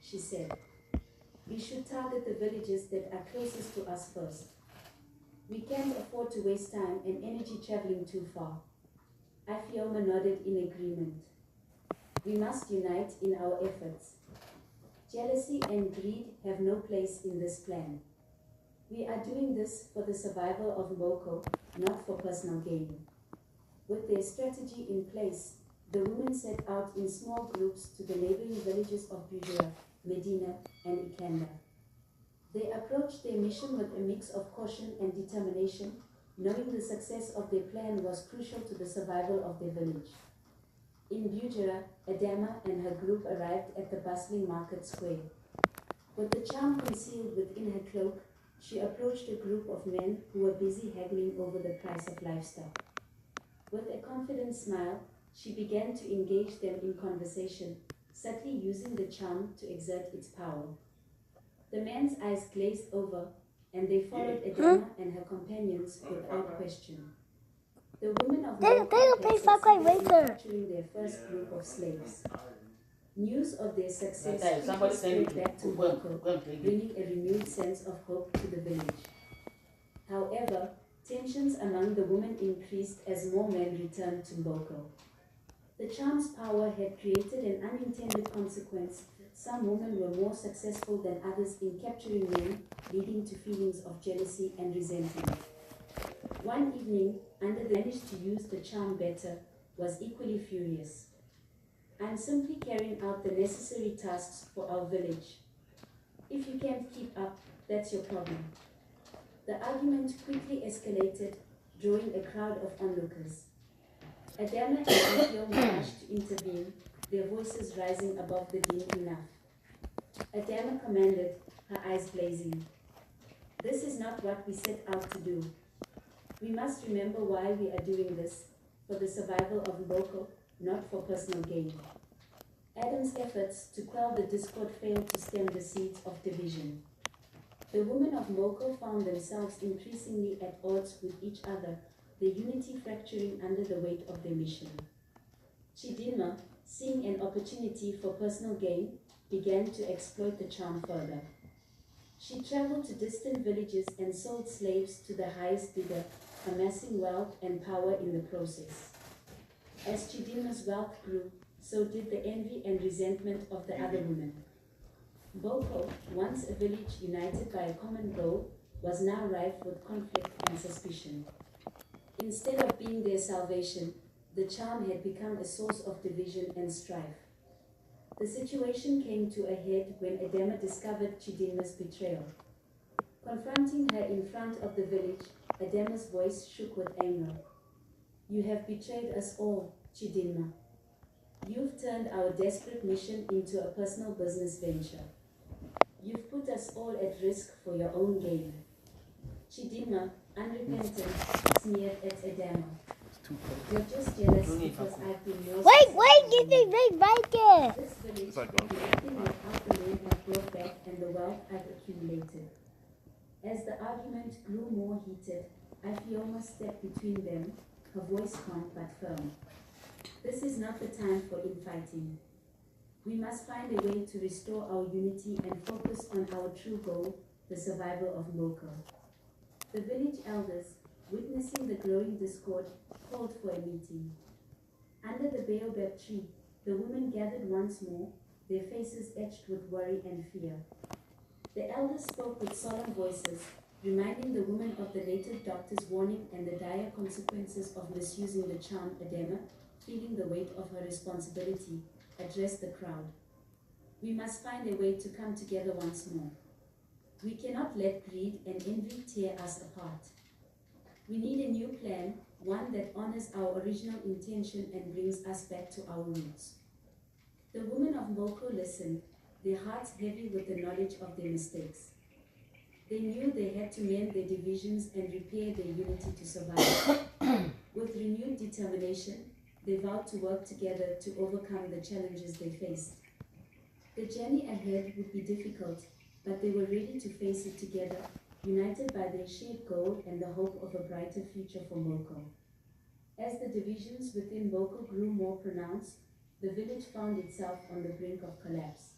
she said. We should target the villages that are closest to us first. We can't afford to waste time and energy traveling too far. Afioma nodded in agreement. We must unite in our efforts. Jealousy and greed have no place in this plan. We are doing this for the survival of Mboko, not for personal gain. With their strategy in place, the women set out in small groups to the neighboring villages of Bujura, Medina, and Ikanda. They approached their mission with a mix of caution and determination, knowing the success of their plan was crucial to the survival of their village. In Bujura, Adama and her group arrived at the bustling market square. With the charm concealed within her cloak, she approached a group of men who were busy haggling over the price of livestock. With a confident smile, she began to engage them in conversation, subtly using the charm to exert its power. The men's eyes glazed over, and they followed Adama and her companions without question. The women of Mboko had succeeded in capturing their first group of slaves. News of their success quickly spread back to Mboko, bringing a renewed sense of hope to the village. However, tensions among the women increased as more men returned to Mboko. The charm's power had created an unintended consequence. Some women were more successful than others in capturing men, leading to feelings of jealousy and resentment. One evening, Under managed to use the charm better, was equally furious. I'm simply carrying out the necessary tasks for our village. If you can't keep up, that's your problem. The argument quickly escalated, drawing a crowd of onlookers. Adama and Afioma rushed to intervene, their voices rising above the din enough. Adama commanded, her eyes blazing. This is not what we set out to do. We must remember why we are doing this, for the survival of Mboko, not for personal gain. Adam's efforts to quell the discord failed to stem the seeds of division. The women of Mboko found themselves increasingly at odds with each other, their unity fracturing under the weight of their mission. Chidinma, seeing an opportunity for personal gain, began to exploit the charm further. She traveled to distant villages and sold slaves to the highest bidder, amassing wealth and power in the process. As Chidinma's wealth grew, so did the envy and resentment of the other women. Mboko, once a village united by a common goal, was now rife with conflict and suspicion. Instead of being their salvation, the charm had become a source of division and strife. The situation came to a head when Adama discovered Chidinma's betrayal. Confronting her in front of the village, Adama's voice shook with anger. You have betrayed us all, Chidinma. You've turned our desperate mission into a personal business venture. You've put us all at risk for your own gain. Chidinma, unrepentant, sneered at Adama. You're just jealous because I've been more Give me big blanket. This village will be nothing without the land I've brought back and the wealth I've accumulated. As the argument grew more heated, Afioma stepped between them, her voice calm but firm. This is not the time for infighting. We must find a way to restore our unity and focus on our true goal, the survival of Mboko. The village elders, witnessing the growing discord, called for a meeting. Under the baobab tree, the women gathered once more, their faces etched with worry and fear. The elders spoke with solemn voices, reminding the women of the native doctor's warning and the dire consequences of misusing the charm. Adama, feeling the weight of her responsibility, addressed the crowd. We must find a way to come together once more. We cannot let greed and envy tear us apart. We need a new plan, one that honors our original intention and brings us back to our roots. The women of Mboko listened, their hearts heavy with the knowledge of their mistakes. They knew they had to mend their divisions and repair their unity to survive. With renewed determination, they vowed to work together to overcome the challenges they faced. The journey ahead would be difficult, but they were ready to face it together, united by their shared goal and the hope of a brighter future for Mboko. As the divisions within Mboko grew more pronounced, the village found itself on the brink of collapse.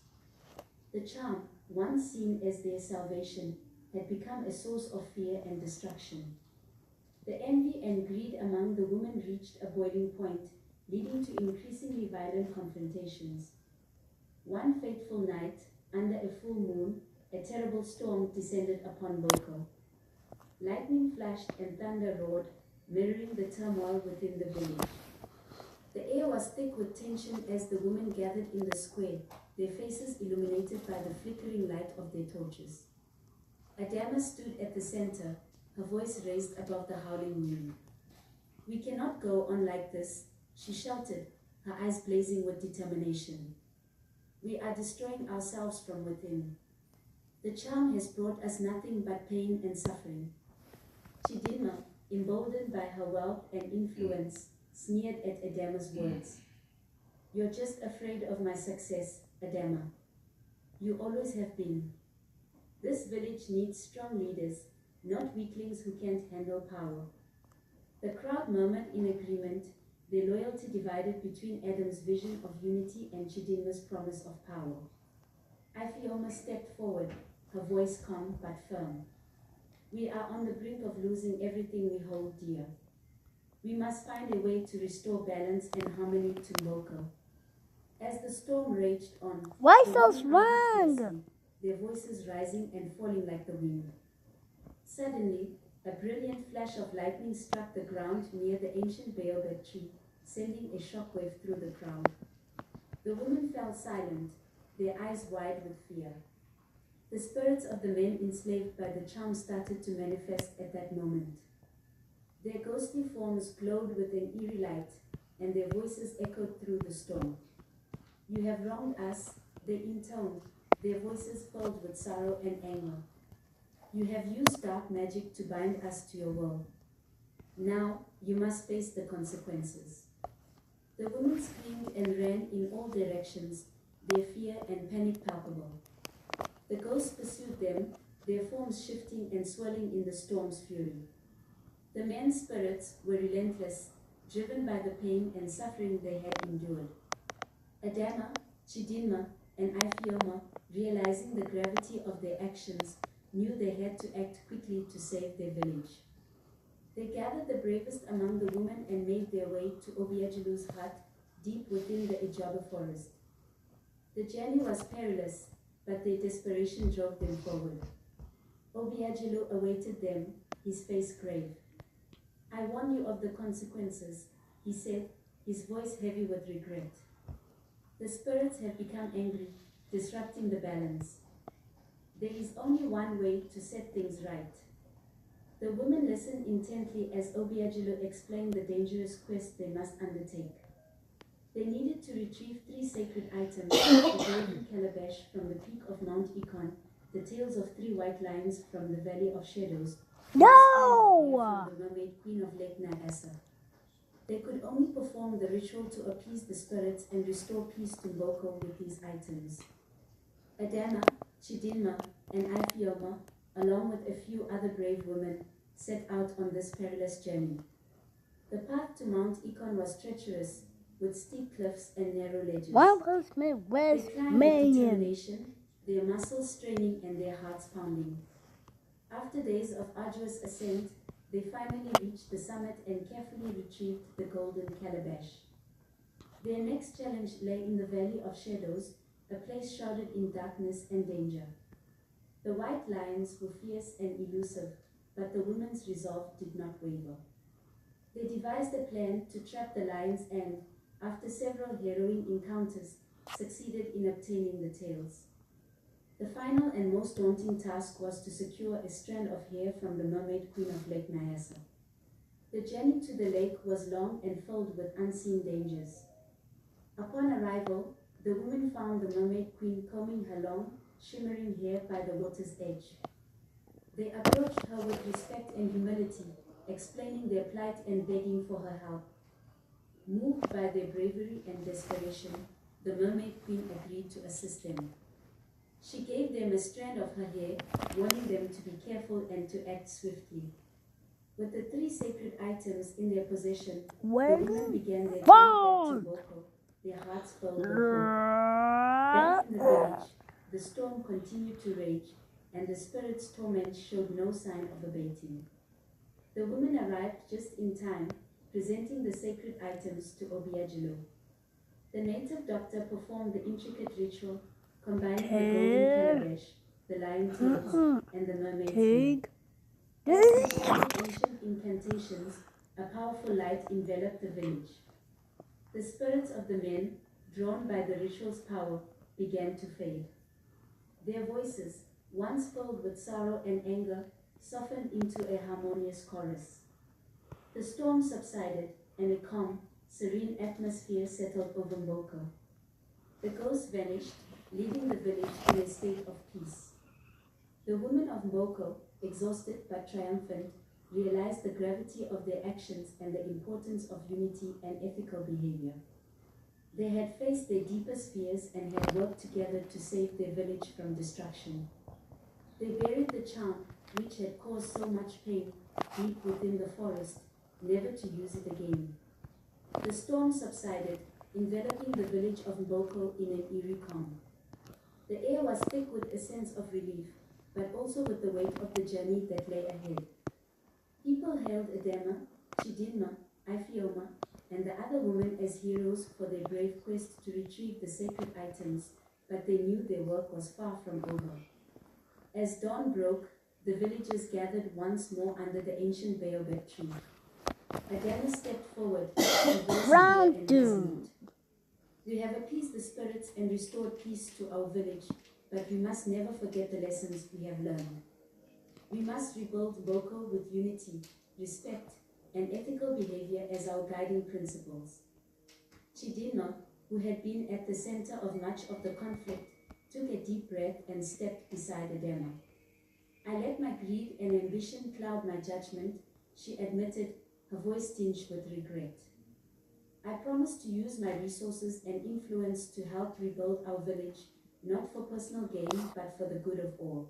The charm, once seen as their salvation, had become a source of fear and destruction. The envy and greed among the women reached a boiling point, leading to increasingly violent confrontations. One fateful night, under a full moon, a terrible storm descended upon Boko. Lightning flashed and thunder roared, mirroring the turmoil within the village. The air was thick with tension as the women gathered in the square, their faces illuminated by the flickering light of their torches. Adama stood at the center, her voice raised above the howling wind. "We cannot go on like this," she shouted, her eyes blazing with determination. "We are destroying ourselves from within. The charm has brought us nothing but pain and suffering." Chidinma, emboldened by her wealth and influence, sneered at Adama's words. "You're just afraid of my success, Adama. You always have been. This village needs strong leaders, not weaklings who can't handle power." The crowd murmured in agreement, their loyalty divided between Adam's vision of unity and Chidinma's promise of power. Ifioma stepped forward, her voice calm but firm. "We are on the brink of losing everything we hold dear. We must find a way to restore balance and harmony to Mboko." As the storm raged on, Why the so women argued strong? fiercely, their voices rising and falling like the wind. Suddenly, a brilliant flash of lightning struck the ground near the ancient baobab tree, sending a shockwave through the crowd. The women fell silent, their eyes wide with fear. The spirits of the men enslaved by the charm started to manifest at that moment. Their ghostly forms glowed with an eerie light, and their voices echoed through the storm. "You have wronged us," they intoned, their voices filled with sorrow and anger. "You have used dark magic to bind us to your will. Now you must face the consequences." The women screamed and ran in all directions, their fear and panic palpable. The ghosts pursued them, their forms shifting and swirling in the storm's fury. The men's spirits were relentless, driven by the pain and suffering they had endured. Adama, Chidinma, and Ifioma, realizing the gravity of their actions, knew they had to act quickly to save their village. They gathered the bravest among the women and made their way to Obiajilu's hut, deep within the Ijaba forest. The journey was perilous, but their desperation drove them forward. Obiajilu awaited them, his face grave. "I warn you of the consequences," he said, his voice heavy with regret. "The spirits have become angry, disrupting the balance. There is only one way to set things right." The women listened intently as Obiajilu explained the dangerous quest they must undertake. They needed to retrieve 3 sacred items, the golden calabash from the peak of Mount Ikon, the tails of 3 white lions from the Valley of Shadows, and No! the spear from the mermaid queen of Lake Nyasa. They could only perform the ritual to appease the spirits and restore peace to Mboko with these items. Adama, Chidinma, and Ifioma, along with a few other brave women, set out on this perilous journey. The path to Mount Ikon was treacherous, with steep cliffs and narrow ledges. One plus me, where's They climbed with million? determination, their muscles straining and their hearts pounding. After days of arduous ascent, they finally reached the summit and carefully retrieved the golden calabash. Their next challenge lay in the Valley of Shadows, a place shrouded in darkness and danger. The white lions were fierce and elusive, but the women's resolve did not waver. They devised a plan to trap the lions and, after several harrowing encounters, succeeded in obtaining the tails. The final and most daunting task was to secure a strand of hair from the mermaid queen of Lake Nyasa. The journey to the lake was long and filled with unseen dangers. Upon arrival, the women found the mermaid queen combing her long, shimmering hair by the water's edge. They approached her with respect and humility, explaining their plight and begging for her help. Moved by their bravery and desperation, the mermaid queen agreed to assist them. She gave them a strand of her hair, warning them to be careful and to act swiftly. With the 3 sacred items in their possession, the women began their journey back to Boko, their hearts filled with hope. Back in the village, the storm continued to rage, and the spirit's torment showed no sign of abating. The women arrived just in time, presenting the sacred items to Obiagelo. The native doctor performed the intricate ritual, combining the golden calabash, the lion tails, and the mermaid's wing. As he performed ancient incantations, a powerful light enveloped the village. The spirits of the men, drawn by the ritual's power, began to fade. Their voices, once filled with sorrow and anger, softened into a harmonious chorus. The storm subsided, and a calm, serene atmosphere settled over Mboko. The ghosts vanished, leaving the village in a state of peace. The women of Mboko, exhausted but triumphant, realized the gravity of their actions and the importance of unity and ethical behavior. They had faced their deepest fears and had worked together to save their village from destruction. They buried the charm, which had caused so much pain, deep within the forest, never to use it again. The storm subsided, enveloping the village of Mboko in an eerie calm. The air was thick with a sense of relief, but also with the weight of the journey that lay ahead. People hailed Adema, Chidinma, Ifioma, and the other women as heroes for their brave quest to retrieve the sacred items, but they knew their work was far from over. As dawn broke, the villagers gathered once more under the ancient baobab tree. Adema stepped forward, her voice clear and resolute. We have appeased the spirits and restored peace to our village, but we must never forget the lessons we have learned. We must rebuild Boko with unity, respect, and ethical behavior as our guiding principles. Chidinma, who had been at the center of much of the conflict, took a deep breath and stepped beside Adema. I let my greed and ambition cloud my judgment, she admitted, her voice tinged with regret. I promise to use my resources and influence to help rebuild our village, not for personal gain, but for the good of all.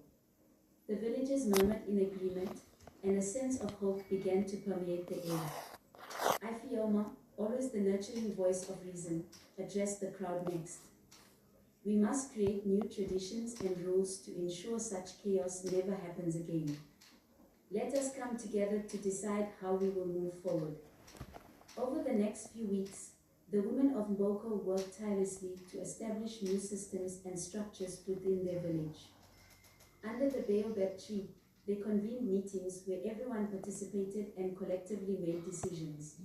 The villagers murmured in agreement, and a sense of hope began to permeate the air. Ifioma, always the nurturing voice of reason, addressed the crowd next. We must create new traditions and rules to ensure such chaos never happens again. Let us come together to decide how we will move forward. Over the next few weeks, the women of Mboko worked tirelessly to establish new systems and structures within their village. Under the baobab tree, they convened meetings where everyone participated and collectively made decisions.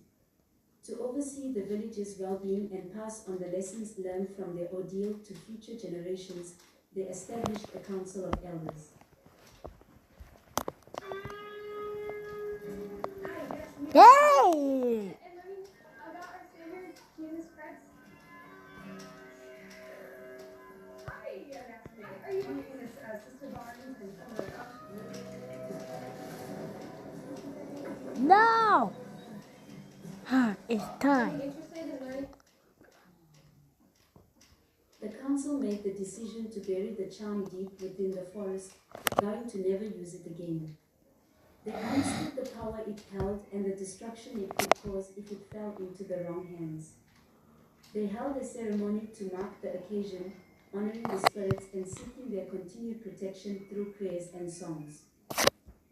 To oversee the village's well-being and pass on the lessons learned from their ordeal to future generations, they established a council of elders. Yay! No! It's time. The council made the decision to bury the charm deep within the forest, vowing to never use it again. They understood the power it held and the destruction it could cause if it fell into the wrong hands. They held a ceremony to mark the occasion, honoring the spirits and seeking their continued protection through prayers and songs.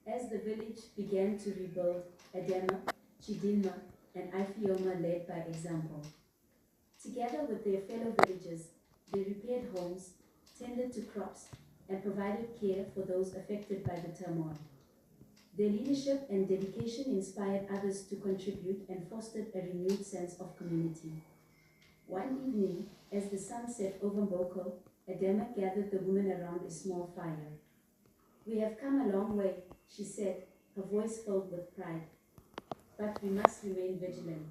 As the village began to rebuild, Adema, Chidinma, and Ifioma led by example. Together with their fellow villagers, they repaired homes, tended to crops, and provided care for those affected by the turmoil. Their leadership and dedication inspired others to contribute and fostered a renewed sense of community. One evening, as the sun set over Mboko, Adema gathered the women around a small fire. We have come a long way, she said, her voice filled with pride. But we must remain vigilant.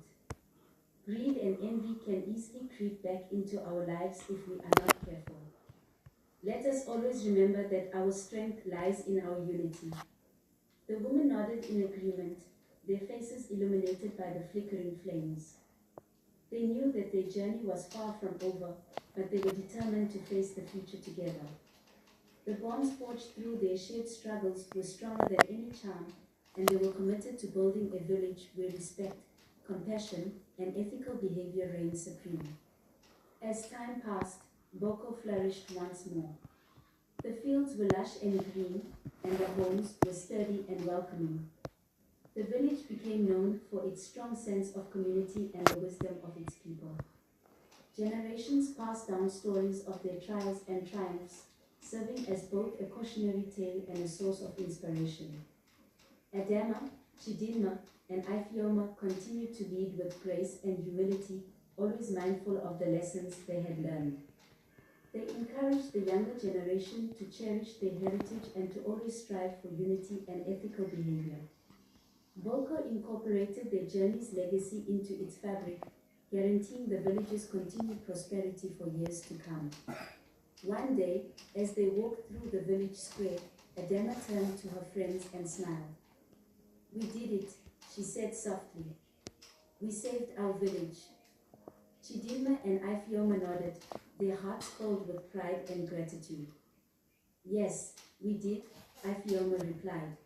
Greed and envy can easily creep back into our lives if we are not careful. Let us always remember that our strength lies in our unity. The women nodded in agreement, their faces illuminated by the flickering flames. They knew that their journey was far from over, but they were determined to face the future together. The bonds forged through their shared struggles were stronger than any charm, and they were committed to building a village where respect, compassion, and ethical behavior reigned supreme. As time passed, Boko flourished once more. The fields were lush and green, and the homes were sturdy and welcoming. The village became known for its strong sense of community and the wisdom of its people. Generations passed down stories of their trials and triumphs, serving as both a cautionary tale and a source of inspiration. Adama, Chidinma, and Ifeoma continued to lead with grace and humility, always mindful of the lessons they had learned. They encouraged the younger generation to cherish their heritage and to always strive for unity and ethical behavior. Boko incorporated their journey's legacy into its fabric, guaranteeing the village's continued prosperity for years to come. One day, as they walked through the village square, Adama turned to her friends and smiled. "We did it," she said softly. "We saved our village." Chidinma and Ifeoma nodded, their hearts filled with pride and gratitude. "Yes, we did," Ifeoma replied,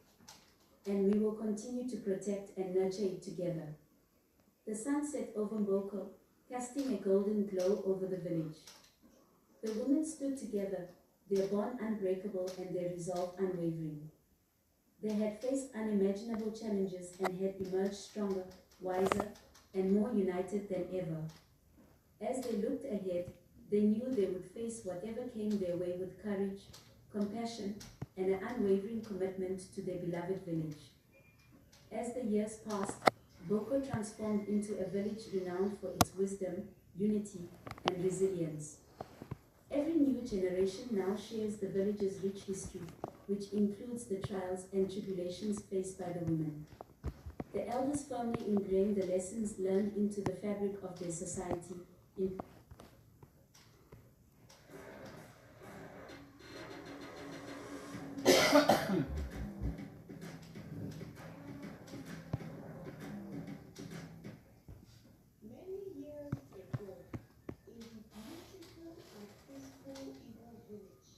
"and we will continue to protect and nurture it together." The sun set over Mboko, casting a golden glow over the village. The women stood together, their bond unbreakable and their resolve unwavering. They had faced unimaginable challenges and had emerged stronger, wiser, and more united than ever. As they looked ahead, they knew they would face whatever came their way with courage, compassion, and an unwavering commitment to their beloved village. As the years passed, Boko transformed into a village renowned for its wisdom, unity, and resilience. Every new generation now shares the village's rich history, which includes the trials and tribulations faced by the women. The elders firmly ingrained the lessons learned into the fabric of their society. Many years ago, in the beautiful and peaceful Igbo village,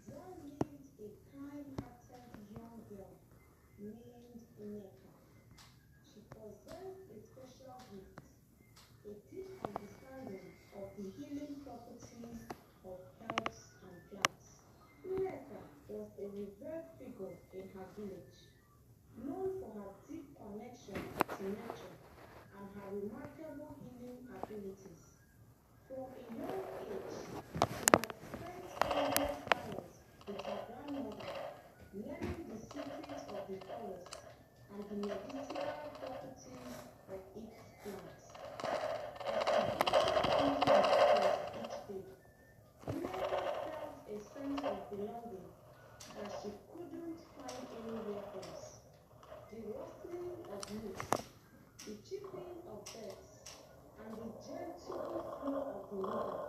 there lived a kind-hearted young girl named Nneka. She possessed a special gift, a deep understanding of the healing properties of herbs and plants. Nneka was a revered figure in her village, known for her deep connection to nature and her remarkable healing abilities. From a young age, she had spent countless hours with her grandmother, learning the secrets of the forest and the medicinal properties of its plants. As she ventured into the forest each day, Nneka felt a sense of belonging that she couldn't find anywhere else. The rustling of leaves, the chirping of birds, and the gentle flow of the river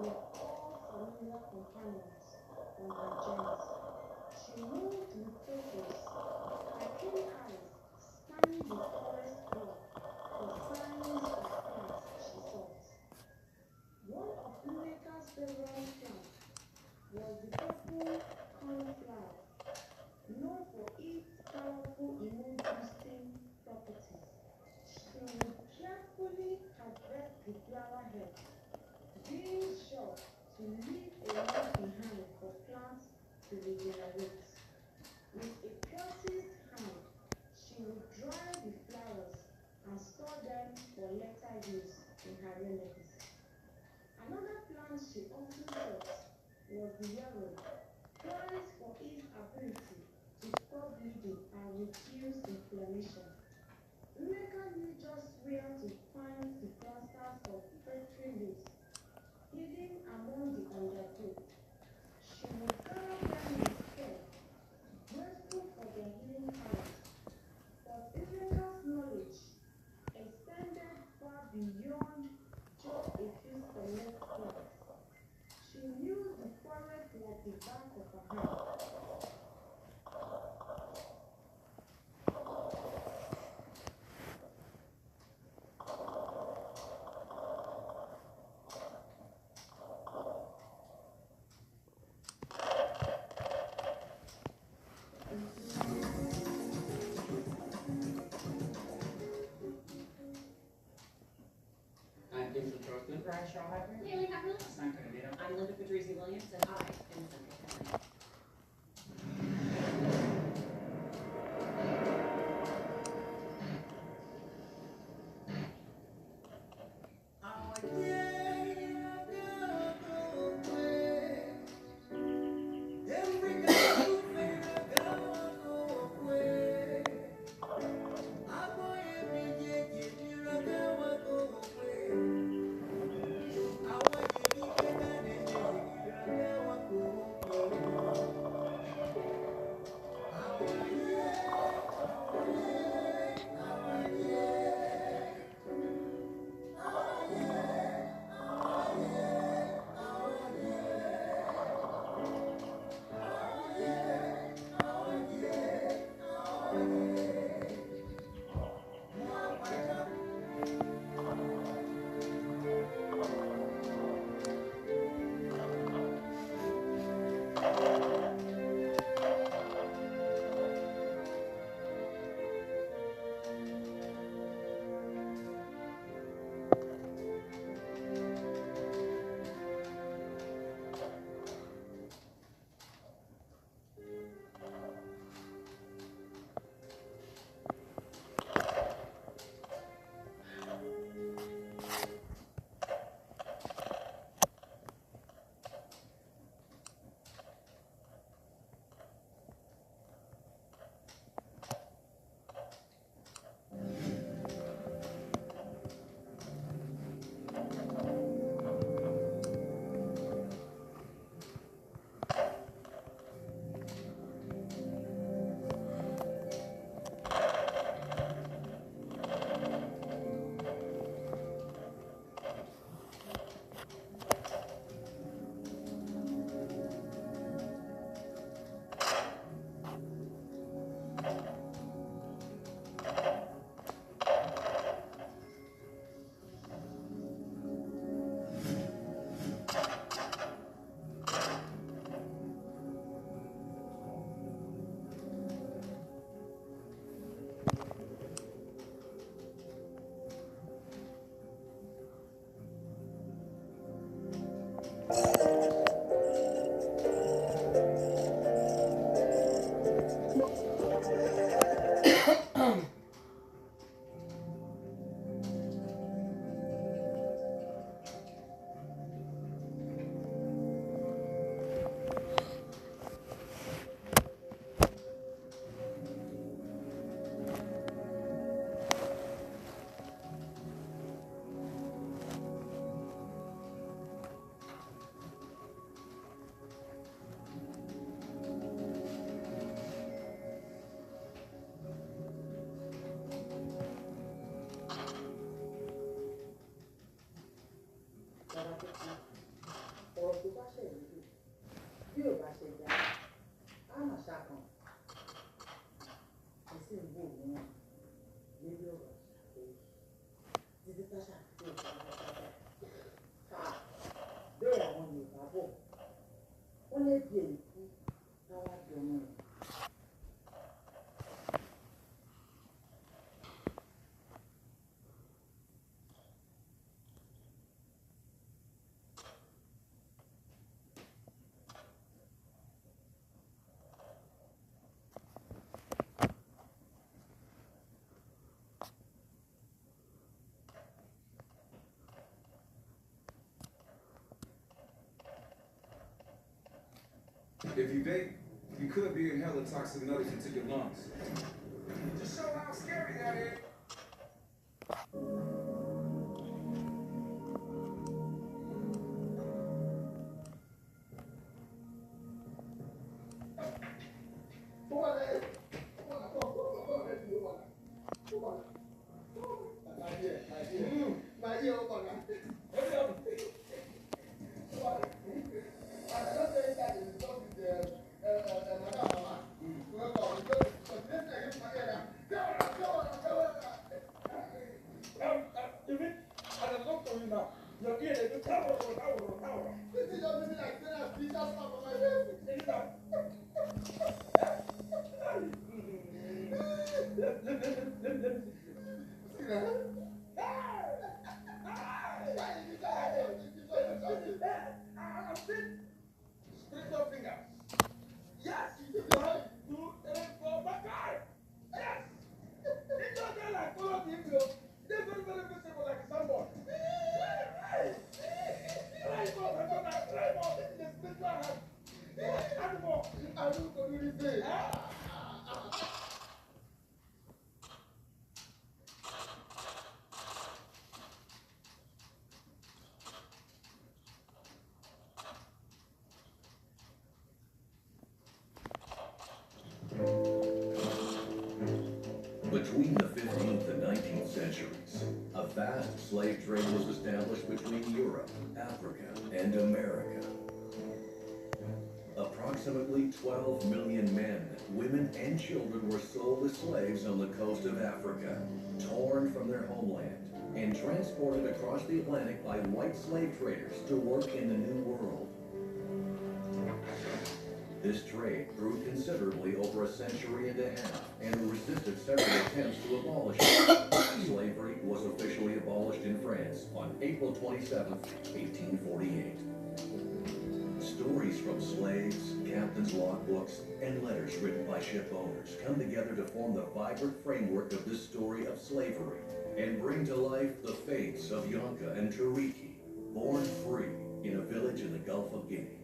were all familiar companions on her journeys. She moved with purpose, her keen eyes scanning the forest floor for signs of plants she sought. One of Nneka's favorite plants was the purple cornflower, known for its powerful immune-boosting properties. She would carefully harvest the flower head, being sure to leave a mark behind for plants to regenerate. With a practiced hand, she would dry the flowers and store them for later use in her remedies. Another plant she often sought was the yarrow, prized for its ability to stop bleeding and reduce inflammation. Nneka knew just where to find the clusters of fertile leaves hidden among the undergrowth. She would gather them with care, grateful for their healing powers. But Nneka's knowledge extended far beyond just a few select plants. She knew the forest like the back of her hand. Brian Shawhacker. Haley Hackman. I'm Linda Patrici Williams, and I am Central County. ọ̀rọ̀ tó bá ṣẹlẹ̀ lójú bí ò bá ṣe dá á mà ṣàkàn ẹ̀sìn ìbò òun lórí ọ̀rọ̀ àṣàkóso títí táṣà tó ìpàdé bẹ́ẹ̀ àwọn Yorùbá bọ̀ wọ́n lè bí èyí kú káwá di ọmọ rẹ̀. If you vape, you could be inhaling toxic metals into your lungs. Just show how scary that is. Between the 15th and 19th centuries, a vast slave trade was established between Europe, Africa, and America. Approximately 12 million men, women, and children were sold as slaves on the coast of Africa, torn from their homeland, and transported across the Atlantic by white slave traders to work in the New World. This trade grew considerably over a century and a half and resisted several attempts to abolish it. Slavery was officially abolished in France on April 27, 1848. Stories from slaves, captains' logbooks, and letters written by ship owners come together to form the vibrant framework of this story of slavery and bring to life the fates of Yonka and Tariki, born free in a village in the Gulf of Guinea.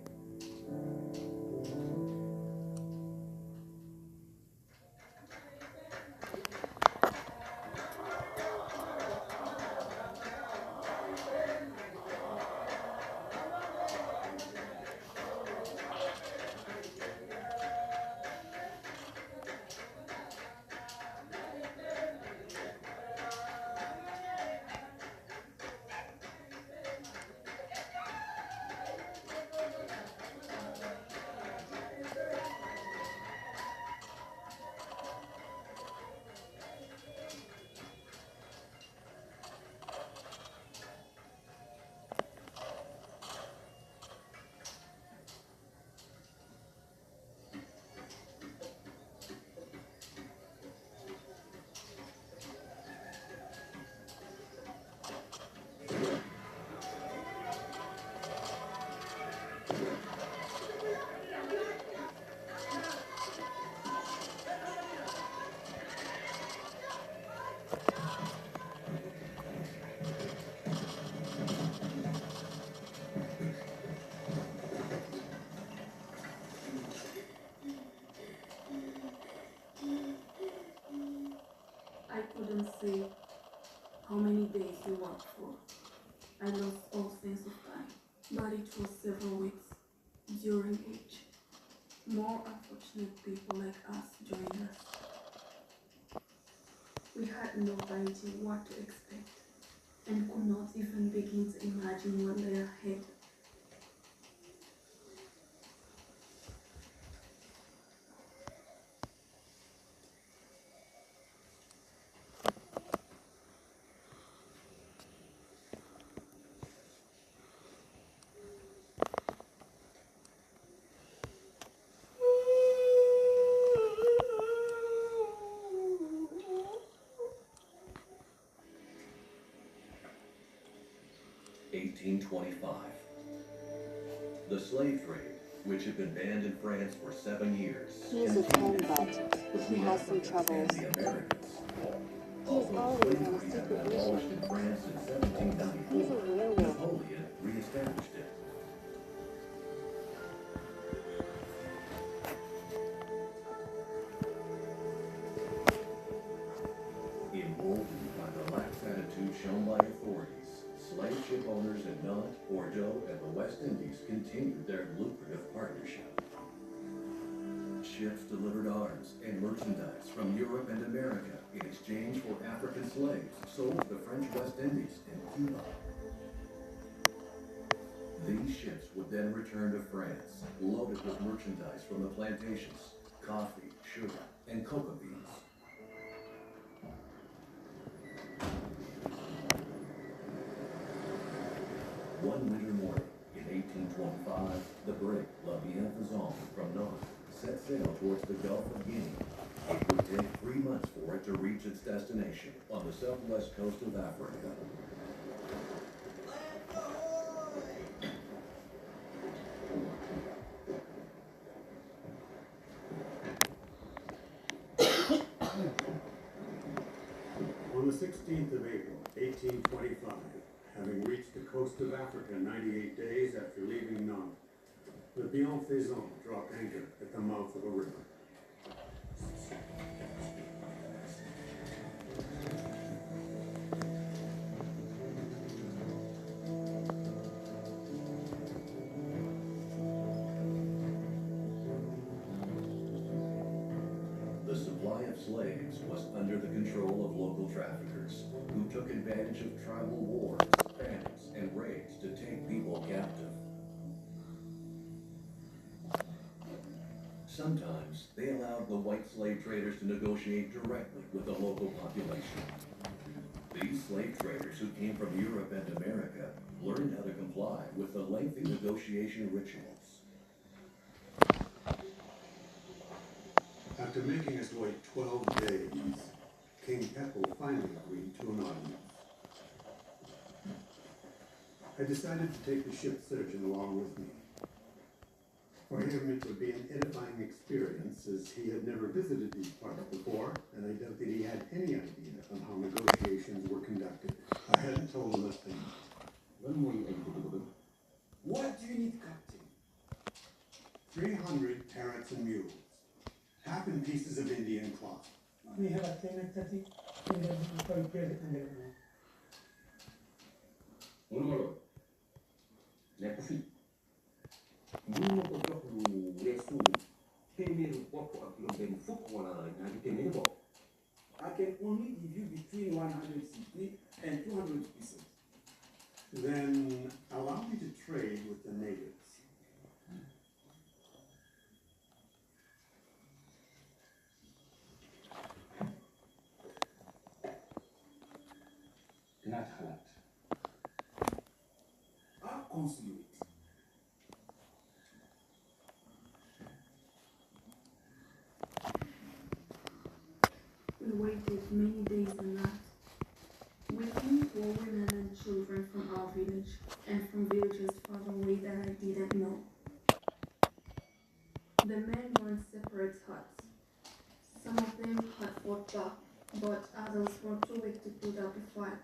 I couldn't say how many days we worked for. I lost all sense of time, but it was several weeks, during which more unfortunate people like us joined us. We had no idea what to expect and could not even begin to imagine what lay ahead. The slave trade, which had been banned in France for 7 years, He's a convict, but he has some troubles. and the Americans. He's always on a Slavery had secret been abolished mission. in France in He's a 1794. werewolf. Napoleon re-established it. Emboldened by the lax attitude shown by authorities, slave ship owners in Nantes, Bordeaux, and the West Indies continued their lucrative partnership. Ships delivered arms and merchandise from Europe and America in exchange for African slaves sold to the French West Indies and Cuba. These ships would then return to France, loaded with merchandise from the plantations, coffee, sugar, and cocoa beans. One winter morning in 1825, the brig La Bienfaisant from Nantes set sail towards the Gulf of Guinea. It would take 3 months for it to reach its destination on the southwest coast of Africa. On the 16th of April, 1825, having reached the coast of Africa 98 days after leaving Nantes, the Bienfaisant dropped anchor at the mouth of a river. The supply of slaves was under the control of local traffickers, who took advantage of tribal wars, famines, and raids to take people captive. Sometimes they allowed the white slave traders to negotiate directly with the local population. These slave traders who came from Europe and America learned how to comply with the lengthy negotiation rituals. After making us wait 12 days, King Pepple finally agreed to an audience. I decided to take the ship's surgeon along with me. For him, it would be an edifying experience, as he had never visited these parts before, and I doubt that he had any idea on how negotiations were conducted. I hadn't told him a thing. What do you need, Captain? 300 parrots and mules, half in pieces of Indian cloth. We have a tenacity in the prepared and I can only give you between 160 and 200 pieces. Then allow me to trade with the natives. I'll consider it. We waited many days and nights. We came for women and children from our village and from villages far away that I didn't know. The men were in separate huts. Some of them had fought back, but others were too weak to put up a fight.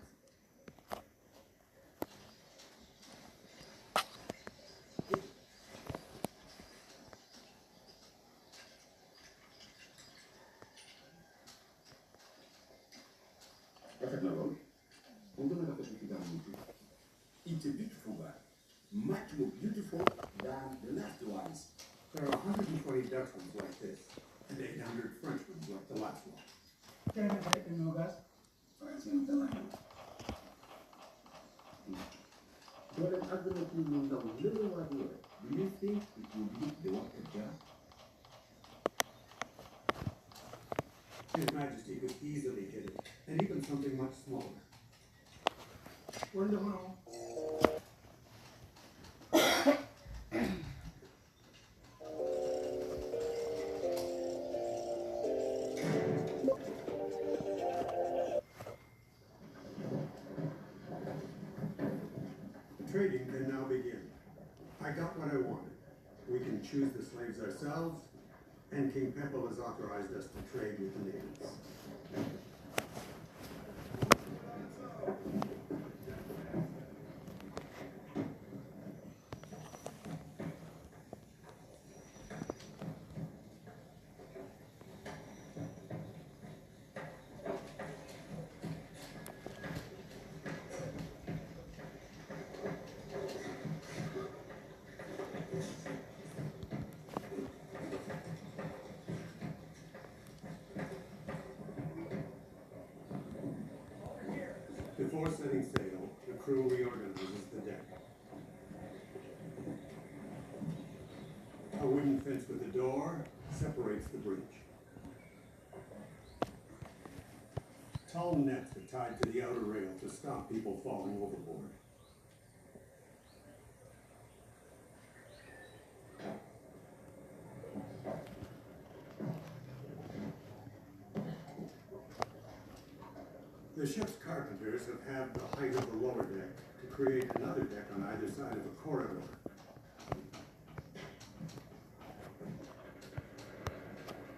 It's a beautiful bag. Much more beautiful than the last ones. There are 120 Dutchmen like this, and 800 Frenchmen like the last one. can I get the nogas? Do you think it will be the one again? His Majesty could easily hit it, and even something much smaller. Wonderful. Trading can now begin. I got what I wanted. We can choose the slaves ourselves, and King Pepple has authorized us to trade with the natives. Before setting sail, the crew reorganizes the deck. A wooden fence with a door separates the bridge. Tall nets are tied to the outer rail to stop people falling overboard. The ship's carpenters have halved the height of the lower deck to create another deck on either side of a corridor.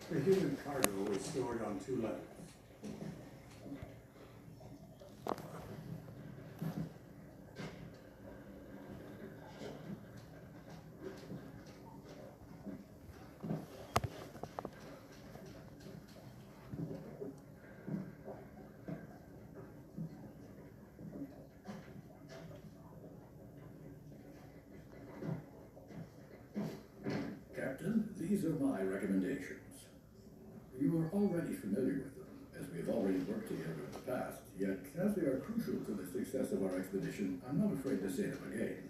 The human cargo is stored on 2 levels. Captain, these are my recommendations. You are already familiar with them, as we have already worked together in the past, yet as they are crucial to the success of our expedition, I'm not afraid to say them again.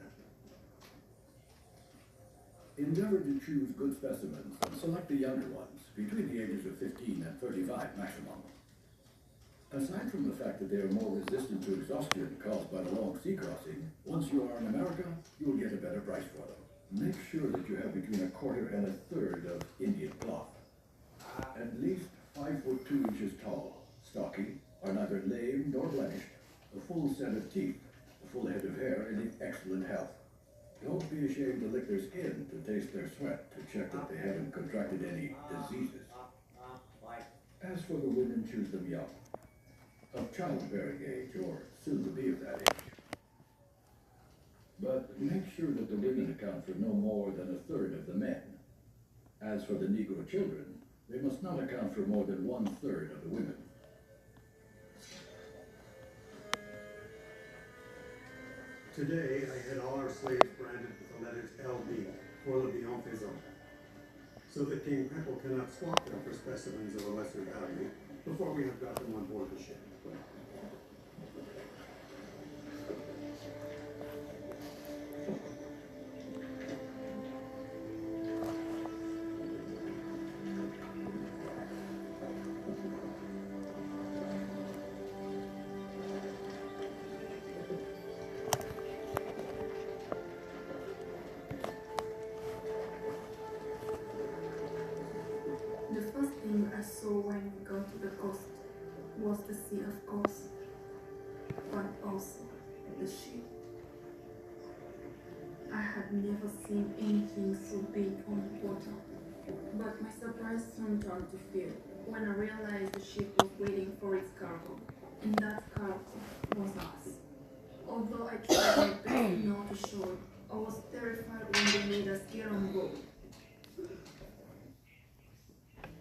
Endeavor to choose good specimens and select the younger ones, between the ages of 15 and 35 maximum. Aside from the fact that they are more resistant to exhaustion caused by the long sea crossing, once you are in America, you will get a better price for them. Make sure that you have between 1/4 and 1/3 of Indian cloth. At least 5'2" tall, stocky, are neither lame nor blemished, a full set of teeth, a full head of hair, and in excellent health. Don't be ashamed to lick their skin, to taste their sweat, to check that they haven't contracted any diseases. As for the women, choose them young, of childbearing age, or soon to be of that age. But make sure that the women account for no more than a third of the men. As for the Negro children, they must not account for more than 1/3 of the women. Today, I had all our slaves branded with the letters LB, for le bienfaisant, so that King Preble cannot swap them for specimens of a lesser value before we have got them on board the ship. The first thing I saw when we got to the coast was the sea, of course, but also the ship. I had never seen anything so big on the water, but my surprise soon turned to fear when I realized the ship was waiting for its cargo, and that cargo was us. Although I tried my best not to show it, I was terrified when they made us get on board.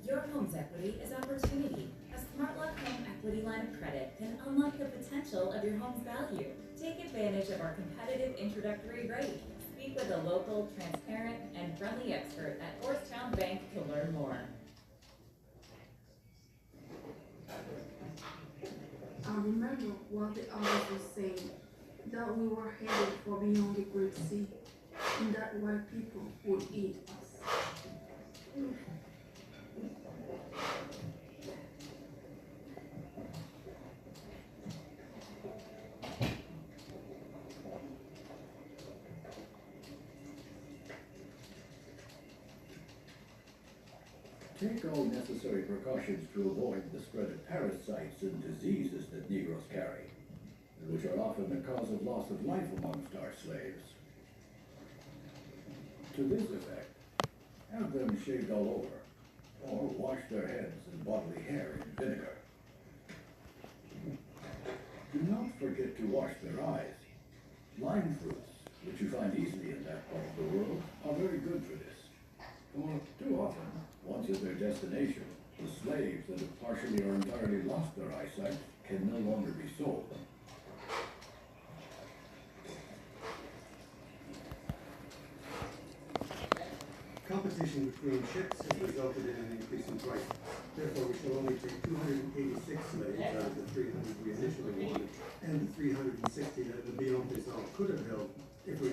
Your home's equity is opportunity. A SmartLock Home Equity line of credit can unlock the potential of your home's value. Take advantage of our competitive introductory rate. Speak with a local, transparent, and friendly expert at Orstown Bank to learn more. I remember what the others were saying, that we were headed for beyond the Great Sea, and that white people would eat us. Take all necessary precautions to avoid the spread of parasites and diseases that Negroes carry, which are often the cause of loss of life amongst our slaves. To this effect, have them shaved all over, or wash their heads and bodily hair in vinegar. Do not forget to wash their eyes. Lime fruits, which you find easily in that part of the world, are very good for this. For too often, once at their destination, the slaves that have partially or entirely lost their eyesight can no longer be sold. Competition between ships has resulted in an increase in price. Therefore, we shall only take 286 slaves out of the 300 we initially wanted, and the 360 that the bienfaisant could have held